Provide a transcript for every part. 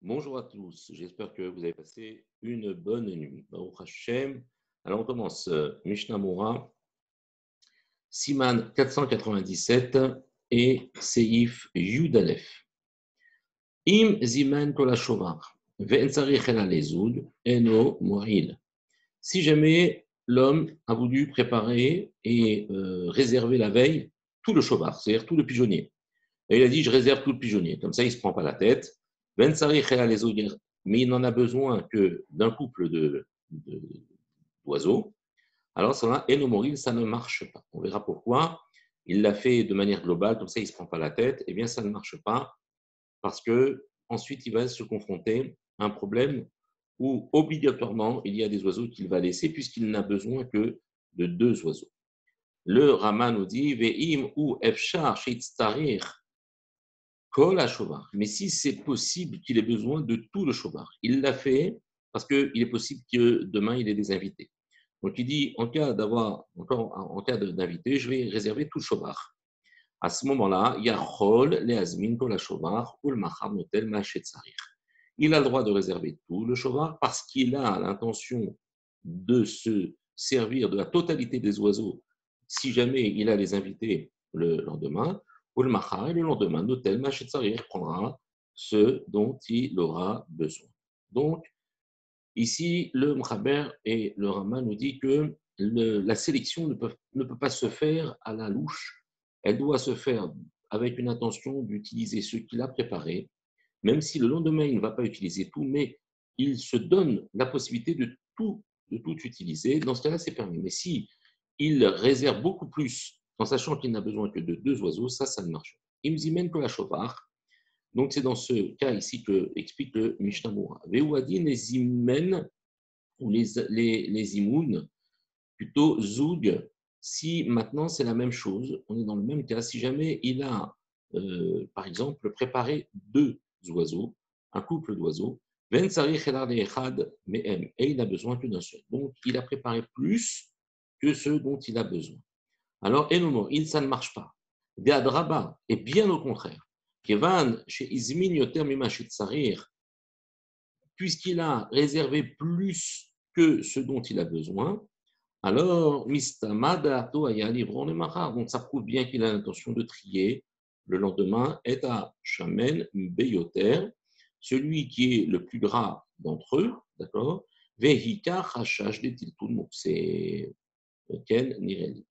Bonjour à tous, j'espère que vous avez passé une bonne nuit. Baruch Hashem. Alors on commence Mishnah Mora, Siman 497 et Seif Yudalef. Im ziman kol hashovar, ve'en tzarich ela lezoud, eno mo'il. Si jamais l'homme a voulu préparer et réserver la veille tout le shovar, c'est-à-dire tout le pigeonnier, et il a dit je réserve tout le pigeonnier, comme ça il ne se prend pas la tête, ve'en tzarich ela lezoud, mais il n'en a besoin que d'un couple d'oiseaux, alors ça, Enomoril, ça ne marche pas. On verra pourquoi. Il l'a fait de manière globale, comme ça il ne se prend pas la tête. Eh bien, ça ne marche pas parce que ensuite il va se confronter à un problème où obligatoirement il y a des oiseaux qu'il va laisser puisqu'il n'a besoin que de deux oiseaux. Le Rama nous dit Ve'im ou efshar sheitstarir kol hashovar. Mais si c'est possible qu'il ait besoin de tout le shovar, il l'a fait parce qu'il est possible que demain il ait des invités. Donc il dit en cas d'avoir encore en cas d'invité, je vais réserver tout le shovar. À ce moment-là, yachol leazmin kol hashovar ou le machar notel ma'ashetzarir. Il a le droit de réserver tout le shovar parce qu'il a l'intention de se servir de la totalité des oiseaux si jamais il a les invités le lendemain. Ou le machar, et le lendemain, notel ma'ashetzarir prendra ce dont il aura besoin. Donc, ici, le Mchaber et le Rama nous dit que la sélection ne peut pas se faire à la louche. Elle doit se faire avec une intention d'utiliser ce qu'il a préparé, même si le lendemain, il ne va pas utiliser tout, mais il se donne la possibilité de tout utiliser. Dans ce cas-là, c'est permis. Mais si il réserve beaucoup plus en sachant qu'il n'a besoin que de deux oiseaux, ça ne marche pas. Imzimen kolachovar. Donc, c'est dans ce cas ici que explique le Mishnah Moura. Veuadin les imen ou les imouns, plutôt zoug, si maintenant c'est la même chose, on est dans le même cas, si jamais il a, par exemple, préparé deux oiseaux, un couple d'oiseaux, et il n'a besoin que d'un seul. Donc, il a préparé plus que ce dont il a besoin. Alors, ça ne marche pas. Deadraba, et bien au contraire. Kevan, chez Izmin Yoter Mima Tsarir, puisqu'il a réservé plus que ce dont il a besoin, alors Mistamadato Aya Livron le Mahar. Donc, ça prouve bien qu'il a l'intention de trier le lendemain, est à Shamen Beyoter, celui qui est le plus gras d'entre eux, d'accord? Vehika Hashash de Tiltoun, c'est Ken Nireli.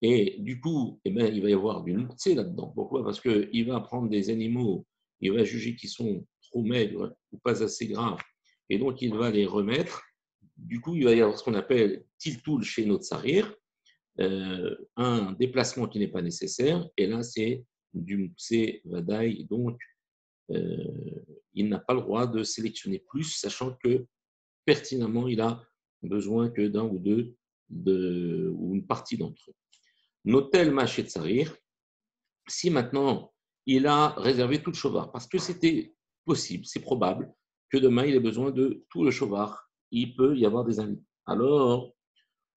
Et du coup, eh ben, il va y avoir du luxe là-dedans. Pourquoi? Parce qu'il va prendre des animaux, il va juger qu'ils sont trop maigres ou pas assez gras, et donc il va les remettre. Du coup, il va y avoir ce qu'on appelle tiltoul chez notre sarir, un déplacement qui n'est pas nécessaire, et là c'est du mukse vadaï, donc il n'a pas le droit de sélectionner plus, sachant que pertinemment il a besoin que d'un ou deux, ou une partie d'entre eux. Notel Machet Sarir, si maintenant il a réservé tout le shovar, parce que c'était possible, c'est probable que demain il ait besoin de tout le shovar, il peut y avoir des invités. Alors,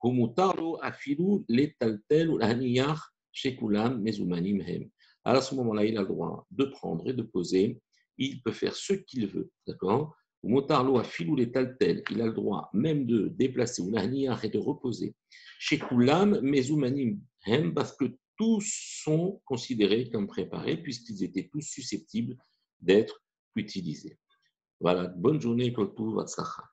Humutarlo afilu letaltel ou l'haniyach shekulam mezumanim hem. À ce moment-là, il a le droit de prendre et de poser. Il peut faire ce qu'il veut, d'accord? Humutarlo afilu letaltel, il a le droit même de déplacer ou l'haniyach et de reposer. Shekulam mezumanim hem, parce que tous sont considérés comme préparés puisqu'ils étaient tous susceptibles d'être utilisés. Voilà, bonne journée, Kotou Vatsacha.